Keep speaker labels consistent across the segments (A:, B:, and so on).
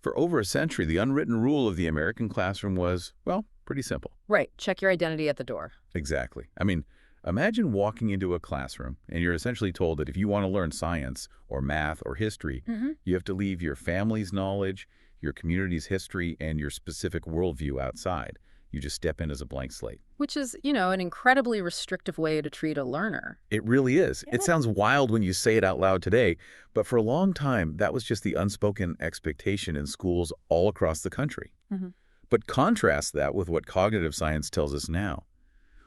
A: For over a century, the unwritten rule of the American classroom was, well, pretty simple.
B: Right. Check your identity at the door.
A: Exactly. I mean, imagine walking into a classroom and you're essentially told that if you want to learn science or math or history, you have to leave your family's knowledge, your community's history, and your specific worldview outside. You just step in as a blank slate.
B: Which is, an incredibly restrictive way to treat a learner.
A: It really is.
B: Yeah.
A: It sounds wild when you say it out loud today, but for a long time, that was just the unspoken expectation in schools all across the country. But contrast that with what cognitive science tells us now.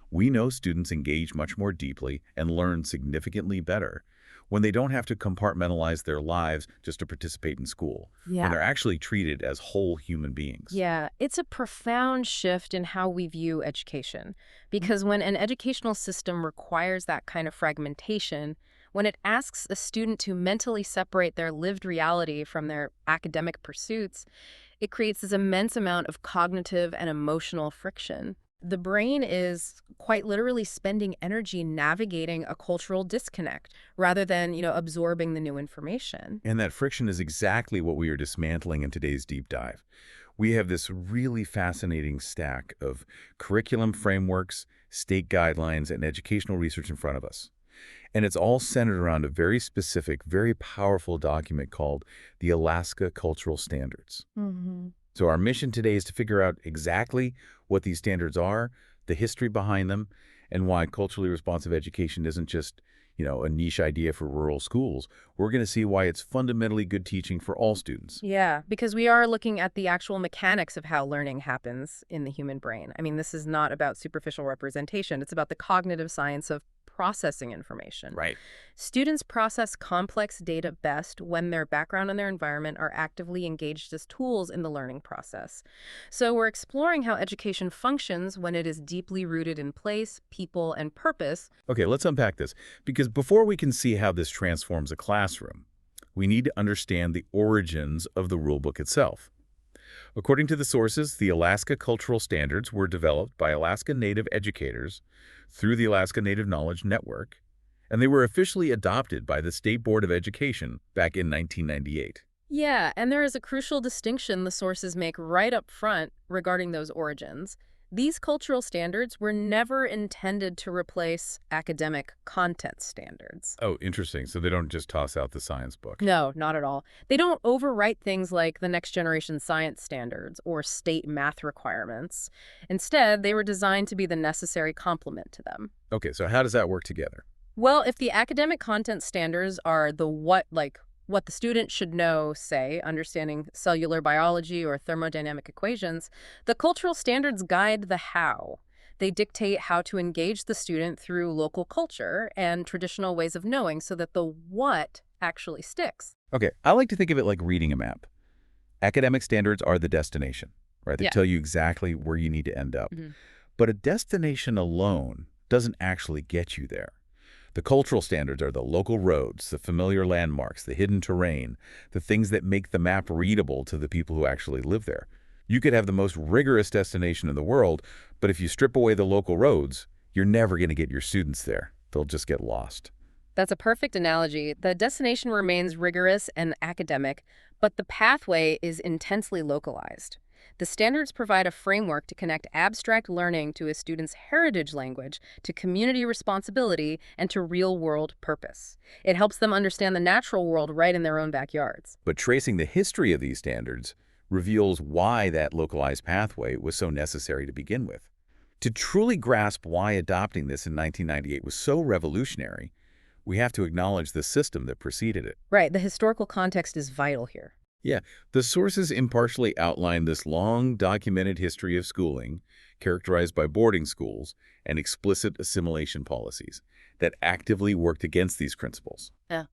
A: We know students engage much more deeply and learn significantly better when they don't have to compartmentalize their lives just to participate in school, when they're actually treated as whole human beings.
B: Yeah, it's a profound shift in how we view education. Because when an educational system requires that kind of fragmentation, when it asks a student to mentally separate their lived reality from their academic pursuits, it creates this immense amount of cognitive and emotional friction. The brain is quite literally spending energy navigating a cultural disconnect rather than, absorbing the new information.
A: And that friction is exactly what we are dismantling in today's deep dive. We have this really fascinating stack of curriculum frameworks, state guidelines, and educational research in front of us. And it's all centered around a very specific, very powerful document called the Alaska Cultural Standards. So our mission today is to figure out exactly what these standards are, the history behind them, and why culturally responsive education isn't just, a niche idea for rural schools. We're going to see why it's fundamentally good teaching for all students.
B: Yeah, because we are looking at the actual mechanics of how learning happens in the human brain. I mean, this is not about superficial representation. It's about the cognitive science of processing information.
A: Right.
B: Students process complex data best when their background and their environment are actively engaged as tools in the learning process. So we're exploring how education functions when it is deeply rooted in place, people, and purpose.
A: Okay, let's unpack this, because before we can see how this transforms a classroom, we need to understand the origins of the rulebook itself. According to the sources, the Alaska Cultural Standards were developed by Alaska Native educators through the Alaska Native Knowledge Network, and they were officially adopted by the State Board of Education back in 1998.
B: Yeah, and there is a crucial distinction the sources make right up front regarding those origins. These cultural standards were never intended to replace academic content standards.
A: Oh, interesting. So they don't just toss out the science book.
B: No, not at all. They don't overwrite things like the next generation science standards or state math requirements. Instead, they were designed to be the necessary complement to them.
A: Okay, so how does that work together?
B: Well, if the academic content standards are the what the student should know, say, understanding cellular biology or thermodynamic equations, the cultural standards guide the how. They dictate how to engage the student through local culture and traditional ways of knowing so that the what actually sticks.
A: Okay, I like to think of it like reading a map. Academic standards are the destination, right? They tell you exactly where you need to end up. But a destination alone doesn't actually get you there. The cultural standards are the local roads, the familiar landmarks, the hidden terrain, the things that make the map readable to the people who actually live there. You could have the most rigorous destination in the world, but if you strip away the local roads, you're never going to get your students there. They'll just get lost.
B: That's a perfect analogy. The destination remains rigorous and academic, but the pathway is intensely localized. The standards provide a framework to connect abstract learning to a student's heritage language, to community responsibility, and to real-world purpose. It helps them understand the natural world right in their own backyards.
A: But tracing the history of these standards reveals why that localized pathway was so necessary to begin with. To truly grasp why adopting this in 1998 was so revolutionary, we have to acknowledge the system that preceded it.
B: Right, the historical context is vital here.
A: Yeah, the sources impartially outline this long documented history of schooling, characterized by boarding schools and explicit assimilation policies that actively worked against these principles.
B: Yeah.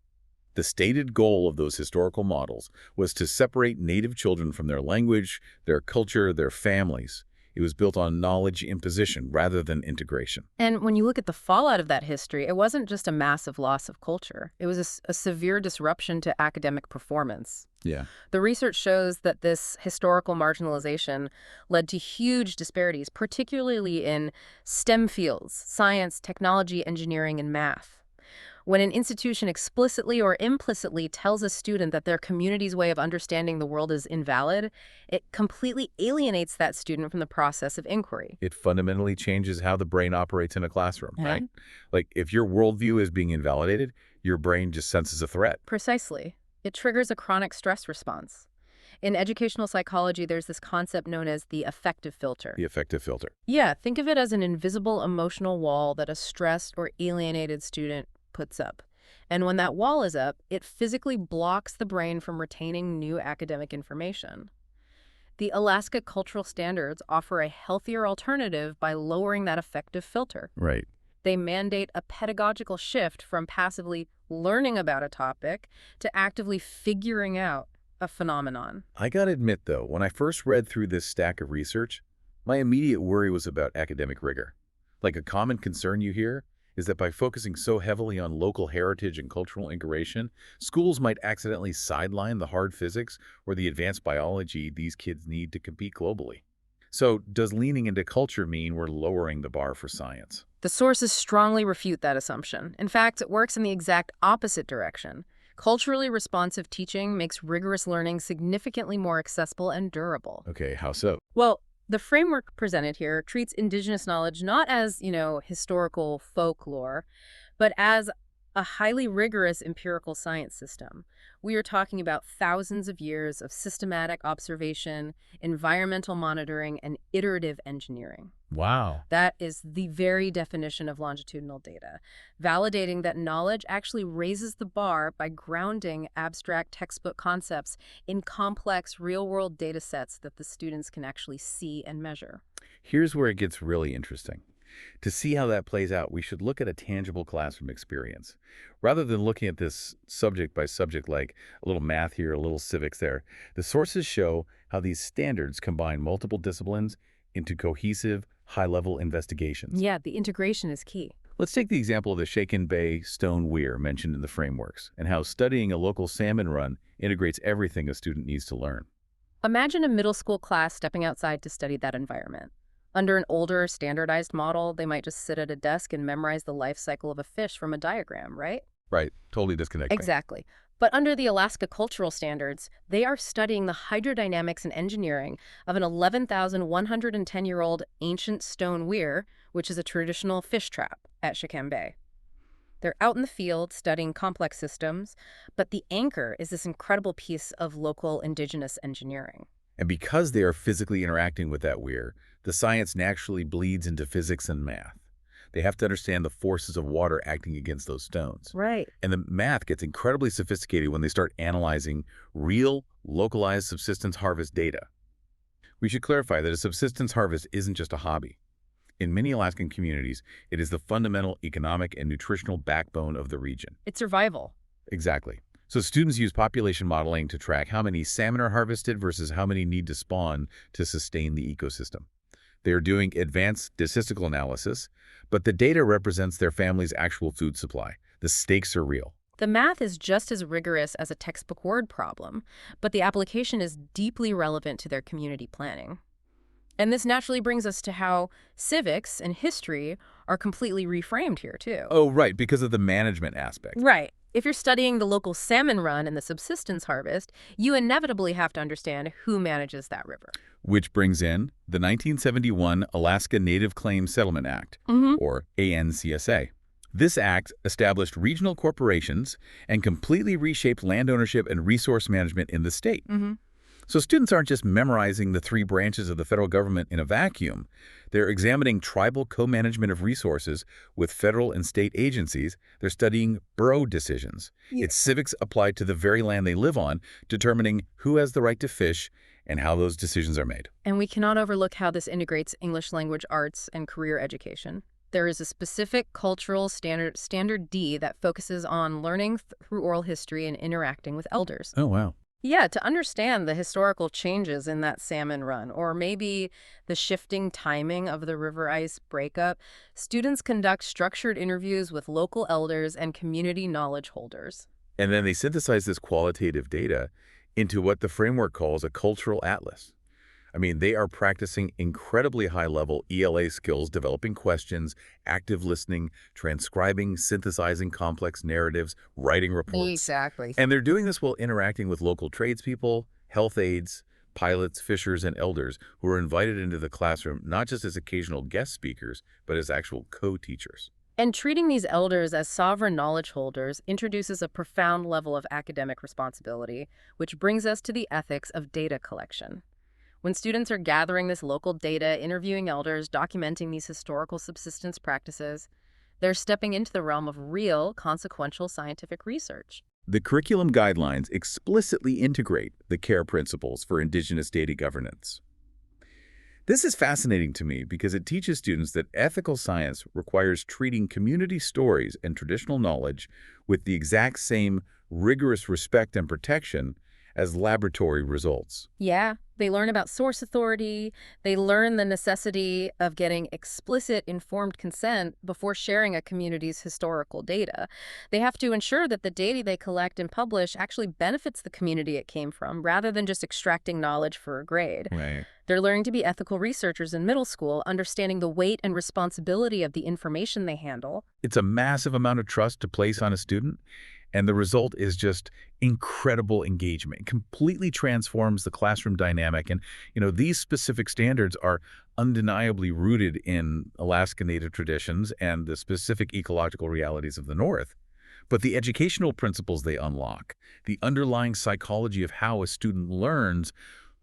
A: The stated goal of those historical models was to separate Native children from their language, their culture, their families. It was built on knowledge imposition rather than integration.
B: And when you look at the fallout of that history, it wasn't just a massive loss of culture. It was a severe disruption to academic performance.
A: Yeah.
B: The research shows that this historical marginalization led to huge disparities, particularly in STEM fields, science, technology, engineering, and math. When an institution explicitly or implicitly tells a student that their community's way of understanding the world is invalid, it completely alienates that student from the process of inquiry.
A: It fundamentally changes how the brain operates in a classroom,
B: Uh-huh.
A: right? Like, if your worldview is being invalidated, your brain just senses a threat.
B: Precisely. It triggers a chronic stress response. In educational psychology, there's this concept known as the affective filter.
A: The affective filter.
B: Yeah, think of it as an invisible emotional wall that a stressed or alienated student puts up. And when that wall is up, it physically blocks the brain from retaining new academic information. The Alaska Cultural Standards offer a healthier alternative by lowering that affective filter.
A: Right.
B: They mandate a pedagogical shift from passively learning about a topic to actively figuring out a phenomenon.
A: I gotta admit, though, when I first read through this stack of research, my immediate worry was about academic rigor. Like, a common concern you hear is that by focusing so heavily on local heritage and cultural integration, schools might accidentally sideline the hard physics or the advanced biology these kids need to compete globally. So, does leaning into culture mean we're lowering the bar for science?
B: The sources strongly refute that assumption. In fact, it works in the exact opposite direction. Culturally responsive teaching makes rigorous learning significantly more accessible and durable.
A: Okay, how so?
B: Well, the framework presented here treats indigenous knowledge not as, historical folklore, but as a highly rigorous empirical science system. We are talking about thousands of years of systematic observation, environmental monitoring, and iterative engineering.
A: Wow.
B: That is the very definition of longitudinal data, validating that knowledge actually raises the bar by grounding abstract textbook concepts in complex real-world data sets that the students can actually see and measure.
A: Here's where it gets really interesting. To see how that plays out, we should look at a tangible classroom experience. Rather than looking at this subject by subject, like a little math here, a little civics there, the sources show how these standards combine multiple disciplines into cohesive, high-level investigations.
B: Yeah, the integration is key.
A: Let's take the example of the Shaken Bay stone weir mentioned in the frameworks, and how studying a local salmon run integrates everything a student needs to learn.
B: Imagine a middle school class stepping outside to study that environment. Under an older, standardized model, they might just sit at a desk and memorize the life cycle of a fish from a diagram, right?
A: Right, totally disconnecting.
B: Exactly. But under the Alaska Cultural Standards, they are studying the hydrodynamics and engineering of an 11,110-year-old ancient stone weir, which is a traditional fish trap at Shaken Bay. They're out in the field studying complex systems, but the anchor is this incredible piece of local indigenous engineering.
A: And because they are physically interacting with that weir, the science naturally bleeds into physics and math. They have to understand the forces of water acting against those stones.
B: Right.
A: And the math gets incredibly sophisticated when they start analyzing real, localized subsistence harvest data. We should clarify that a subsistence harvest isn't just a hobby. In many Alaskan communities, it is the fundamental economic and nutritional backbone of the region.
B: It's survival.
A: Exactly. So students use population modeling to track how many salmon are harvested versus how many need to spawn to sustain the ecosystem. They are doing advanced statistical analysis, but the data represents their family's actual food supply. The stakes are real.
B: The math is just as rigorous as a textbook word problem, but the application is deeply relevant to their community planning. And this naturally brings us to how civics and history are completely reframed here, too.
A: Oh, right, because of the management aspect.
B: Right. If you're studying the local salmon run and the subsistence harvest, you inevitably have to understand who manages that river.
A: Which brings in the 1971 Alaska Native Claims Settlement Act, or ANCSA. This act established regional corporations and completely reshaped land ownership and resource management in the state. So students aren't just memorizing the three branches of the federal government in a vacuum. They're examining tribal co-management of resources with federal and state agencies. They're studying borough decisions. It's civics applied to the very land they live on, determining who has the right to fish and how those decisions are made.
B: And we cannot overlook how this integrates English language arts and career education. There is a specific cultural standard D that focuses on learning through oral history and interacting with elders.
A: Oh, wow.
B: Yeah, to understand the historical changes in that salmon run, or maybe the shifting timing of the river ice breakup, students conduct structured interviews with local elders and community knowledge holders.
A: And then they synthesize this qualitative data into what the framework calls a cultural atlas. I mean, they are practicing incredibly high-level ELA skills, developing questions, active listening, transcribing, synthesizing complex narratives, writing reports.
B: Exactly.
A: And they're doing this while interacting with local tradespeople, health aides, pilots, fishers, and elders who are invited into the classroom not just as occasional guest speakers, but as actual co-teachers.
B: And treating these elders as sovereign knowledge holders introduces a profound level of academic responsibility, which brings us to the ethics of data collection. When students are gathering this local data, interviewing elders, documenting these historical subsistence practices, they're stepping into the realm of real, consequential scientific research.
A: The curriculum guidelines explicitly integrate the CARE principles for Indigenous data governance. This is fascinating to me because it teaches students that ethical science requires treating community stories and traditional knowledge with the exact same rigorous respect and protection as laboratory results.
B: Yeah, they learn about source authority. They learn the necessity of getting explicit, informed consent before sharing a community's historical data. They have to ensure that the data they collect and publish actually benefits the community it came from, rather than just extracting knowledge for a grade.
A: Right.
B: They're learning to be ethical researchers in middle school, understanding the weight and responsibility of the information they handle.
A: It's a massive amount of trust to place on a student, and the result is just incredible engagement. It completely transforms the classroom dynamic. And, these specific standards are undeniably rooted in Alaska Native traditions and the specific ecological realities of the North. But the educational principles they unlock, the underlying psychology of how a student learns,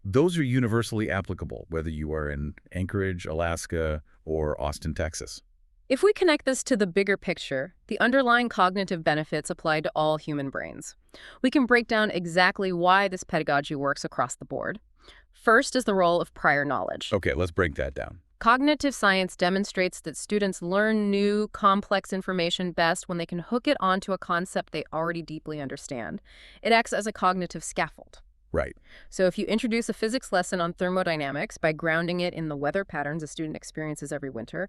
A: those are universally applicable, whether you are in Anchorage, Alaska, or Austin, Texas.
B: If we connect this to the bigger picture, the underlying cognitive benefits apply to all human brains. We can break down exactly why this pedagogy works across the board. First is the role of prior knowledge.
A: Okay, let's break that down.
B: Cognitive science demonstrates that students learn new, complex information best when they can hook it onto a concept they already deeply understand. It acts as a cognitive scaffold.
A: Right.
B: So if you introduce a physics lesson on thermodynamics by grounding it in the weather patterns a student experiences every winter,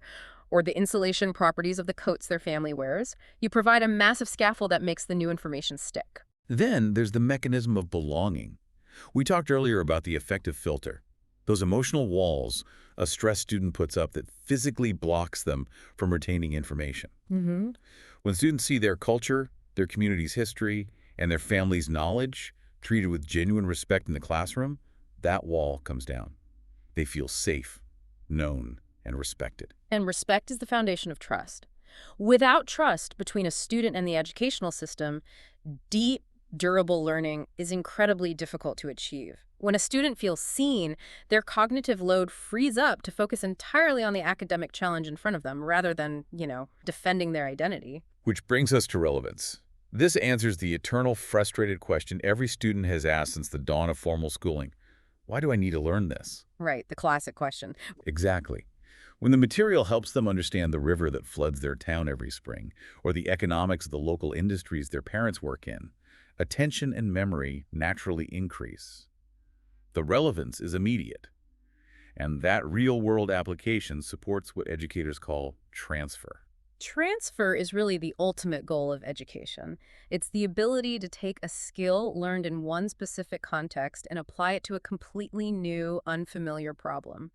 B: or the insulation properties of the coats their family wears, you provide a massive scaffold that makes the new information stick.
A: Then there's the mechanism of belonging. We talked earlier about the affective filter, those emotional walls a stressed student puts up that physically blocks them from retaining information.
B: Mm-hmm.
A: When students see their culture, their community's history, and their family's knowledge treated with genuine respect in the classroom, that wall comes down. They feel safe, known, and respected.
B: And respect is the foundation of trust. Without trust between a student and the educational system, deep, durable learning is incredibly difficult to achieve. When a student feels seen, their cognitive load frees up to focus entirely on the academic challenge in front of them rather than, defending their identity.
A: Which brings us to relevance. This answers the eternal frustrated question every student has asked since the dawn of formal schooling. Why do I need to learn this?
B: Right, the classic question.
A: Exactly. When the material helps them understand the river that floods their town every spring, or the economics of the local industries their parents work in, attention and memory naturally increase. The relevance is immediate, and that real-world application supports what educators call transfer.
B: Transfer is really the ultimate goal of education. It's the ability to take a skill learned in one specific context and apply it to a completely new, unfamiliar problem.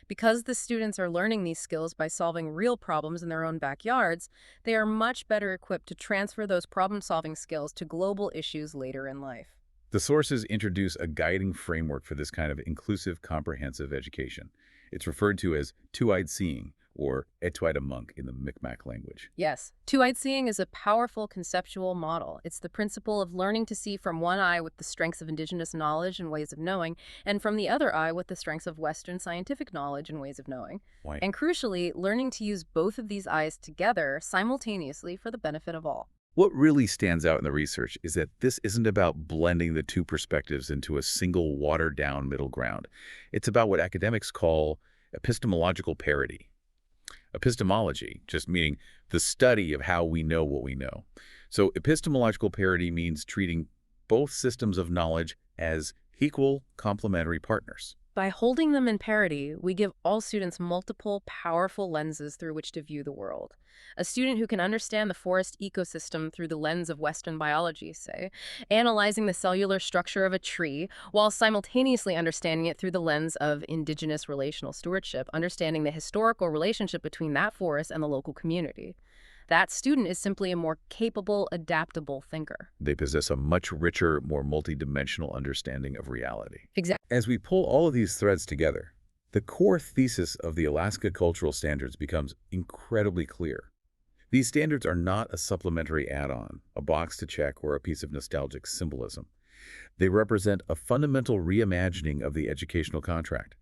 B: Because the students are learning these skills by solving real problems in their own backyards, they are much better equipped to transfer those problem-solving skills to global issues later in life.
A: The sources introduce a guiding framework for this kind of inclusive, comprehensive education. It's referred to as two-eyed seeing, or etuide monk in the Mi'kmaq language.
B: Yes, two-eyed seeing is a powerful conceptual model. It's the principle of learning to see from one eye with the strengths of indigenous knowledge and ways of knowing, and from the other eye with the strengths of Western scientific knowledge and ways of knowing.
A: Why?
B: And crucially, learning to use both of these eyes together simultaneously for the benefit of all.
A: What really stands out in the research is that this isn't about blending the two perspectives into a single watered-down middle ground. It's about what academics call epistemological parity. Epistemology, just meaning the study of how we know what we know. So epistemological parity means treating both systems of knowledge as equal complementary partners.
B: By holding them in parity, we give all students multiple, powerful lenses through which to view the world. A student who can understand the forest ecosystem through the lens of Western biology, say, analyzing the cellular structure of a tree, while simultaneously understanding it through the lens of indigenous relational stewardship, understanding the historical relationship between that forest and the local community. That student is simply a more capable, adaptable thinker.
A: They possess a much richer, more multidimensional understanding of reality.
B: Exactly.
A: As we pull all of these threads together, the core thesis of the Alaska Cultural Standards becomes incredibly clear. These standards are not a supplementary add-on, a box to check, or a piece of nostalgic symbolism. They represent a fundamental reimagining of the educational contract.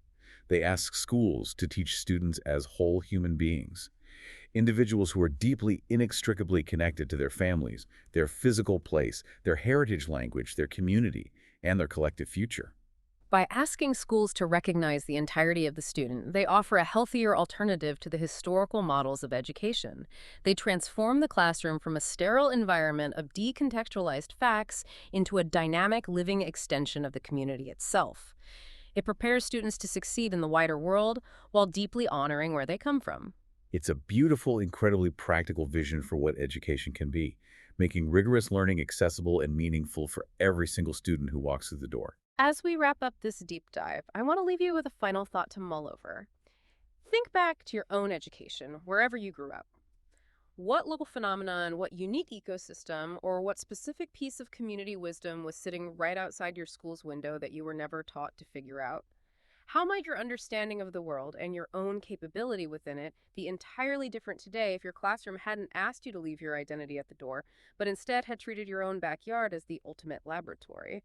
A: They ask schools to teach students as whole human beings, individuals who are deeply, inextricably connected to their families, their physical place, their heritage language, their community, and their collective future.
B: By asking schools to recognize the entirety of the student, they offer a healthier alternative to the historical models of education. They transform the classroom from a sterile environment of decontextualized facts into a dynamic, living extension of the community itself. It prepares students to succeed in the wider world while deeply honoring where they come from.
A: It's a beautiful, incredibly practical vision for what education can be, making rigorous learning accessible and meaningful for every single student who walks through the door.
B: As we wrap up this deep dive, I want to leave you with a final thought to mull over. Think back to your own education, wherever you grew up. What local phenomenon, what unique ecosystem, or what specific piece of community wisdom was sitting right outside your school's window that you were never taught to figure out? How might your understanding of the world and your own capability within it be entirely different today if your classroom hadn't asked you to leave your identity at the door, but instead had treated your own backyard as the ultimate laboratory?